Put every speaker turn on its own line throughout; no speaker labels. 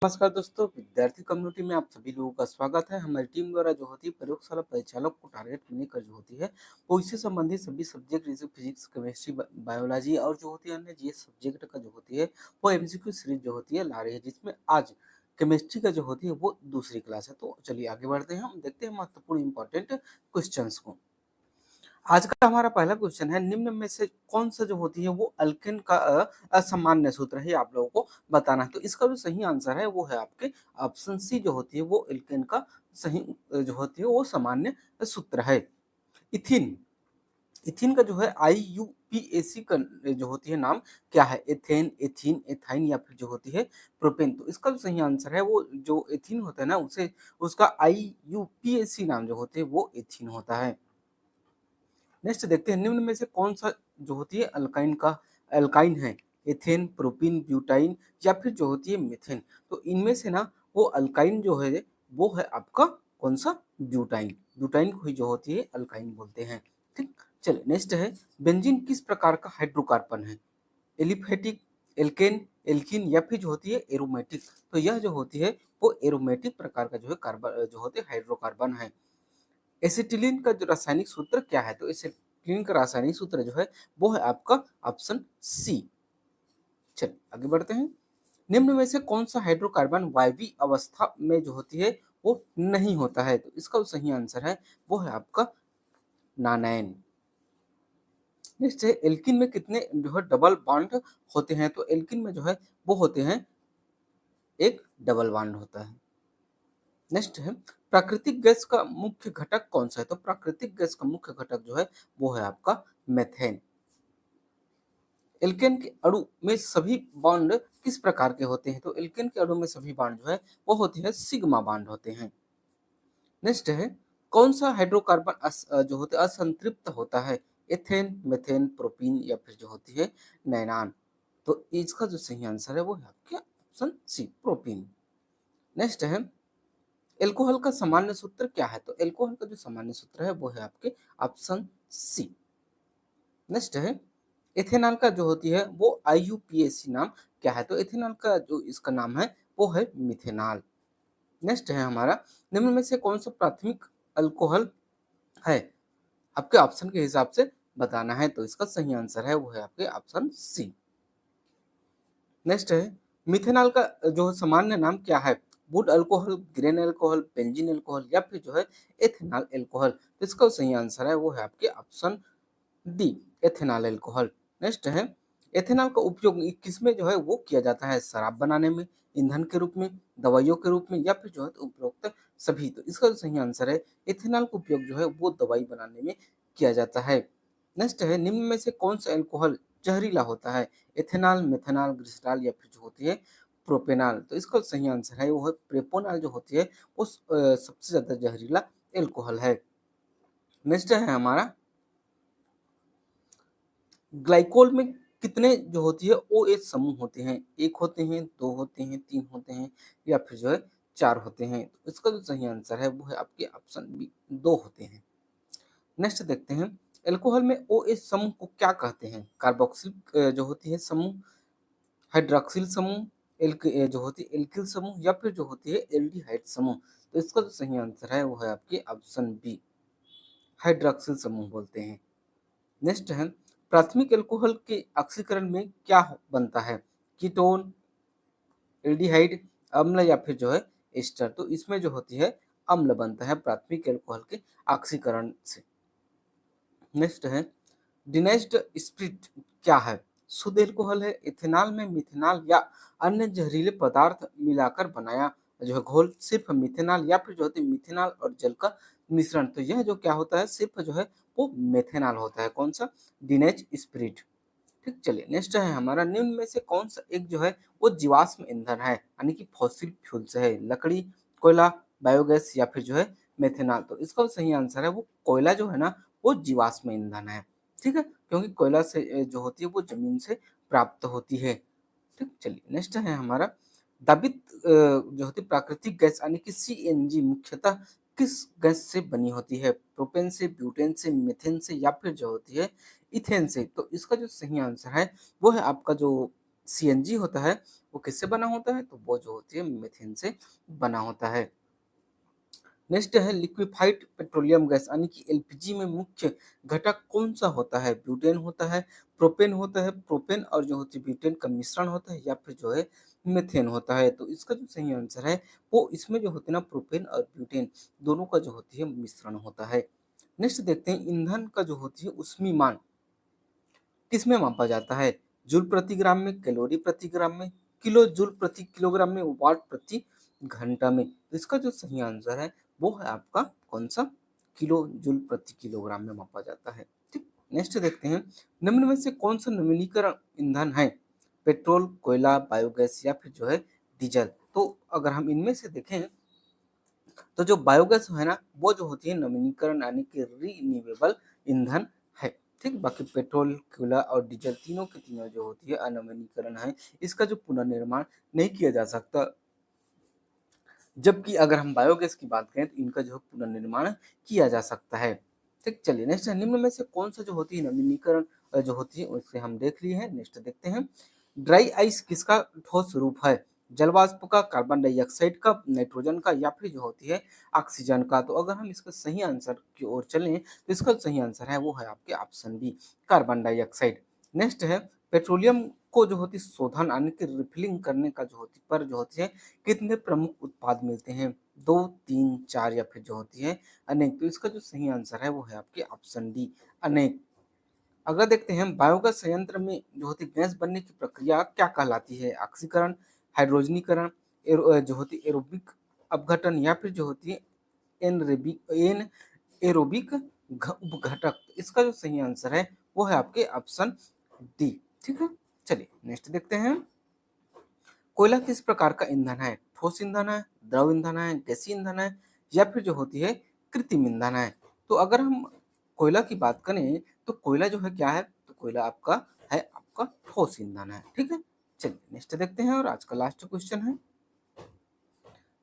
नमस्कार दोस्तों, विद्यार्थी कम्युनिटी में आप सभी लोगों का स्वागत है। हमारी टीम द्वारा जो होती है प्रयोगशाला परिचालक को टारगेट करने का जो होती है वो इससे संबंधित सभी सब्जेक्ट जैसे फिजिक्स, केमिस्ट्री, बायोलॉजी और जो होती है अन्य जीएस सब्जेक्ट का जो होती है वो एमसीक्यू सीरीज जो होती है ला रही है, जिसमें आज केमिस्ट्री का जो होती है वो दूसरी क्लास है। तो चलिए आगे बढ़ते हैं, हम देखते हैं महत्वपूर्ण इंपॉर्टेंट क्वेश्चन को। आज का हमारा पहला क्वेश्चन है, निम्न में से कौन सा जो होती है वो अल्केन का असामान्य सूत्र है, आप लोगों को बताना है। तो इसका जो सही आंसर है वो है आपके ऑप्शन सी जो होती है वो अल्केन का सही जो होती है वो सामान्य सूत्र है। इथिन इथिन का जो है IUPAC का जो होती है नाम क्या है? एथेन, एथीन, एथाइन या फिर जो होती है प्रोपेन। तो इसका जो सही आंसर है वो जो एथीन होता है ना उसे उसका IUPAC नाम जो होते है वो एथीन होता है। नेक्स्ट देखते हैं, निम्न में से कौन सा जो होती है अल्काइन है? एथेन, प्रोपीन, ब्यूटाइन या फिर जो होती है मीथेन। तो इनमें से ना वो अल्काइन जो है वो है आपका कौन सा? ब्यूटाइन। ब्यूटाइन को ही जो होती है अल्काइन बोलते हैं। ठीक, चलिए नेक्स्ट है, बेंजीन किस प्रकार का हाइड्रोकार्बन है? एलिफेटिक, एल्केन, एल्कीन या फिर जो होती है एरोमेटिक। तो यह जो होती है वो एरोमेटिक प्रकार का जो है कार्बन जो होते हैं हाइड्रोकार्बन है। एसिटिलीन का जो रासायनिक सूत्र क्या है? तो एसिटिलीन का रासायनिक सूत्र जो है वो है आपका ऑप्शन सी। चलिए आगे बढ़ते हैं, निम्न में से कौन सा हाइड्रोकार्बन वायवीय अवस्था में जो होती है वो नहीं होता है? तो इसका जो सही आंसर है वो है आपका नानाइन। नेक्स्ट है, एल्किन में कितने जो है डबल बॉन्ड होते हैं? तो एल्किन में जो है वो होते हैं एक डबल बॉन्ड होता है। नेक्स्ट है, प्राकृतिक गैस का मुख्य घटक कौन सा है? तो प्राकृतिक गैस का मुख्य घटक जो है वो है आपका मेथेन। एल्केन के अणु में सभी बॉन्ड किस प्रकार के होते हैं? तो एल्केन के अणु में सभी बॉन्ड जो है वो होते हैं सिग्मा बॉन्ड होते हैं। नेक्स्ट है, कौन सा हाइड्रोकार्बन जो होते हैं असंतृप्त होता है? एथेन, मेथेन, प्रोपीन या फिर जो होती है नैनान। तो इसका जो सही आंसर है वो है आपके ऑप्शन सी, प्रोपीन। नेक्स्ट है, एल्कोहल का सामान्य सूत्र क्या है? तो एल्कोहल का जो सामान्य सूत्र है वो है आपके ऑप्शन सी। नेक्स्ट है, एथेनॉल का जो होती है वो IUPAC नाम क्या है? तो एथेनॉल का जो इसका नाम है वो है मिथेनॉल। नेक्स्ट है हमारा, निम्न में से कौन सा प्राथमिक अल्कोहल है? आपके ऑप्शन के हिसाब से बताना है। तो इसका सही आंसर है वो है आपके ऑप्शन सी। नेक्स्ट है, मिथेनॉल का जो सामान्य नाम क्या है? Would alcohol, grain alcohol, benzene alcohol या फिर जो है एथेनॉल अल्कोहल। तो इसका सही आंसर है वो है आपके option D, ethanol alcohol. Next है, एथेनॉल का उपयोग किसमें जो है वो किया जाता है? शराब बनाने में, ईंधन के रूप में, दवाइयों के रूप में या फिर जो है तो उपरोक्त सभी। तो इसका जो सही आंसर है एथेनॉल का उपयोग जो है वो दवाई बनाने में किया जाता है। नेक्स्ट है, निम्न में से कौन सा अल्कोहल जहरीला होता है? एथेनॉल, मेथेनॉल, ग्लिसरॉल या फिर जो होती है प्रोपेनॉल। तो इसका सही आंसर है वो है प्रोपेनॉल जो होती है वो सबसे ज्यादा जहरीला अल्कोहल है। नेक्स्ट है हमारा, ग्लाइकोल में कितने जो होती है OH समूह होते हैं? एक होते हैं, दो होते हैं, तीन होते हैं या फिर जो है चार होते हैं। तो इसका जो सही आंसर है वो है आपके ऑप्शन बी, दो होते हैं। नेक्स्ट देखते हैं, एल्कोहल में OH समूह को क्या कहते हैं? कार्बोक्सिल जो होती है समूह, हाइड्रोक्सिल समूह, जो होती है एल्किल समूह या फिर जो होती है एल्डिहाइड समूह। तो इसका जो सही आंसर है वो है आपके ऑप्शन बी, हाइड्रोक्सिल समूह बोलते हैं। नेक्स्ट है, प्राथमिक अल्कोहल के ऑक्सीकरण में क्या बनता है? कीटोन, एल्डिहाइड, अम्ल या फिर जो है एस्टर। तो इसमें जो होती है अम्ल बनता है प्राथमिक अल्कोहल के ऑक्सीकरण से। नेक्स्ट है, डिनेस्ड स्पिरिट क्या है? शुद्ध अल्कोहल है, इथेनॉल में मिथेनॉल या अन्य जहरीले पदार्थ मिलाकर बनाया जो है घोल, सिर्फ मिथेनॉल या फिर जो होती है मिथेनॉल और जल का मिश्रण। तो यह जो क्या होता है सिर्फ जो है वो मेथेनॉल होता है। कौन सा? डिनेज स्पिरिट। ठीक, चलिए नेक्स्ट है हमारा, निम्न में से कौन सा एक जो है वो जीवाश्म ईंधन है, यानी कि फॉसिल फ्यूल से है? लकड़ी, कोयला, बायोगैस या फिर जो है मेथेनॉल। तो इसका सही आंसर है वो कोयला जो है ना वो जीवाश्म ईंधन है। ठीक है, क्योंकि कोयला से जो होती है वो जमीन से प्राप्त होती है। ठीक, चलिए नेक्स्ट है हमारा, दाबित जो होती है प्राकृतिक गैस यानी कि CNG मुख्यतः किस गैस से बनी होती है? प्रोपेन से, ब्यूटेन से, मीथेन से या फिर जो होती है इथेन से। तो इसका जो सही आंसर है वो है आपका जो CNG होता है वो किससे बना होता है? तो वो जो होती है मीथेन से बना होता है। नेक्स्ट है लिक्विफाइड पेट्रोलियम गैस यानी कि एलपीजी में मुख्य घटक कौन सा होता है? ब्यूटेन होता है, प्रोपेन होता है, प्रोपेन और जो होती है ब्यूटेन का मिश्रण होता है, या फिर जो है मीथेन होता है। तो इसका जो सही आंसर है वो इसमें जो होती है ना प्रोपेन और ब्यूटेन दोनों का जो होती है मिश्रण होता है। नेक्स्ट देखते हैं ईंधन का जो होती है ऊष्मीमान किसमें मापा जाता है? जूल प्रति ग्राम में, कैलोरी प्रति ग्राम में, किलो जूल प्रति किलोग्राम में, वाट प्रति घंटा में। तो इसका जो सही आंसर है वो है आपका कौन सा? किलो जूल प्रति किलोग्राम में मापा जाता है। ठीक। नेक्स्ट देखते हैं निम्न में से कौन सा नवीनीकरण ईंधन है? पेट्रोल, कोयला, बायोगैस या फिर जो है डीजल। तो अगर हम इनमें से देखें तो जो बायोगैस है ना वो जो होती है नवीनीकरण यानी कि रीन्यूएबल ईंधन है। ठीक। बाकी पेट्रोल, कोयला और डीजल तीनों की तीनों जो होती है अनवीनीकरण है, इसका जो पुनर्निर्माण नहीं किया जा सकता। जबकि अगर हम बायोगैस की बात करें तो इनका जो है पुनर्निर्माण किया जा सकता है। ठीक। चलिए नेक्स्ट निम्न में से कौन सा जो होती है नवीनीकरण जो होती है उसे हम देख लिए हैं। नेक्स्ट देखते हैं ड्राई आइस किसका ठोस रूप है? जल वाष्प का, कार्बन डाइऑक्साइड का, नाइट्रोजन का या फिर जो होती है ऑक्सीजन का। तो अगर हम इसका सही आंसर की ओर चलें तो इसका सही आंसर है वो है आपके option B, carbon dioxide. Next है पेट्रोलियम को जो होती है शोधन यानी कि रिफिलिंग करने का जो होती पर जो होती है कितने प्रमुख उत्पाद मिलते हैं? 2, 3, 4 या फिर जो होती है अनेक। तो इसका जो सही आंसर है वो है आपके ऑप्शन डी, अनेक। अगर देखते हैं बायोगैस संयंत्र में जो होती गैस बनने की प्रक्रिया क्या कहलाती है? ऑक्सीकरण, हाइड्रोजनीकरण, जो होती एरोबिक अपघटन या फिर जो होती है एन एरोबिक उपघटक। इसका जो सही आंसर है वो है आपके ऑप्शन डी। ठीक है। चलिए नेक्स्ट देखते हैं कोयला किस प्रकार का ईंधन है? ठोस ईंधन है, द्रव ईंधन है, गैसीय ईंधन है या फिर जो होती है कृत्रिम ईंधन है। तो अगर हम कोयला की बात करें तो कोयला जो है क्या है? तो कोयला आपका है आपका ठोस ईंधन है। ठीक है। चलिए नेक्स्ट देखते हैं और आज का लास्ट क्वेश्चन है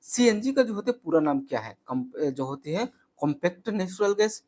सीएनजी का जो होते पूरा नाम क्या है? जो होती है compact natural gas,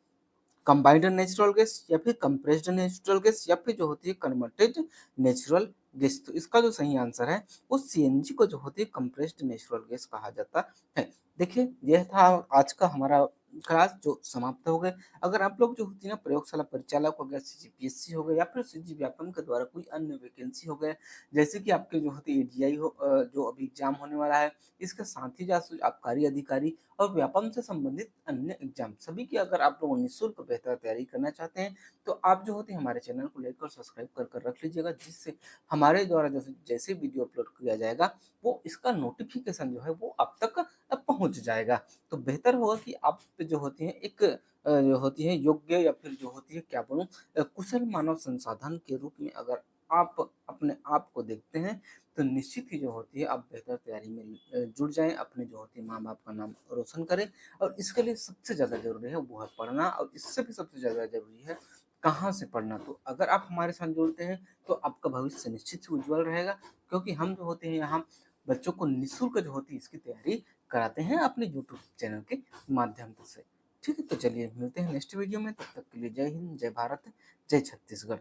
combined natural gas या फिर कंप्रेस्ड नेचुरल गैस या फिर जो होती है कन्वर्टेड नेचुरल गैस। तो इसका जो सही आंसर है वो सीएनजी को जो होती है कंप्रेस्ड नेचुरल गैस कहा जाता है। देखिए यह था आज का हमारा क्लास जो समाप्त हो गए। अगर आप लोग जो होती है ना प्रयोगशाला परिचालक हो गया, सीजीपीएससी हो गया या फिर सीजी व्यापम के द्वारा कोई अन्य वैकेंसी हो गया, जैसे कि आपके जो होती है एडीआई हो जो अभी एग्जाम होने वाला है, इसके साथ ही जासूस आबकारी अधिकारी और व्यापम से संबंधित अन्य एग्जाम सभी की अगर आप लोग निःशुल्क बेहतर तैयारी करना चाहते हैं तो आप जो होती है हमारे चैनल को लाइक और सब्सक्राइब कर रख लीजिएगा, जिससे हमारे द्वारा जैसे जैसे वीडियो अपलोड किया जाएगा वो इसका नोटिफिकेशन जो है वो आप तक पहुंच जाएगा। तो बेहतर होगा कि आप जो होती है एक जो होती है योग्य या फिर जो होती है क्या बोलूं कुशल मानव संसाधन के रूप में अगर आप अपने आप को देखते हैं तो निश्चित ही जो होती है आप बेहतर तैयारी में जुड़ जाएं, अपने जो होती है माँ बाप का नाम रोशन करें। और इसके लिए सबसे ज़्यादा जरूरी है वो है पढ़ना, और इससे भी सबसे ज़्यादा जरूरी है कहाँ से पढ़ना। तो अगर आप हमारे साथ जुड़ते हैं तो आपका भविष्य निश्चित ही उज्जवल रहेगा, क्योंकि हम जो होते हैं यहाँ बच्चों को निःशुल्क जो होती है इसकी तैयारी कराते हैं अपने यूट्यूब चैनल के माध्यम से। ठीक है। तो चलिए मिलते हैं नेक्स्ट वीडियो में, तब तक के लिए जय हिंद, जय भारत, जय छत्तीसगढ़।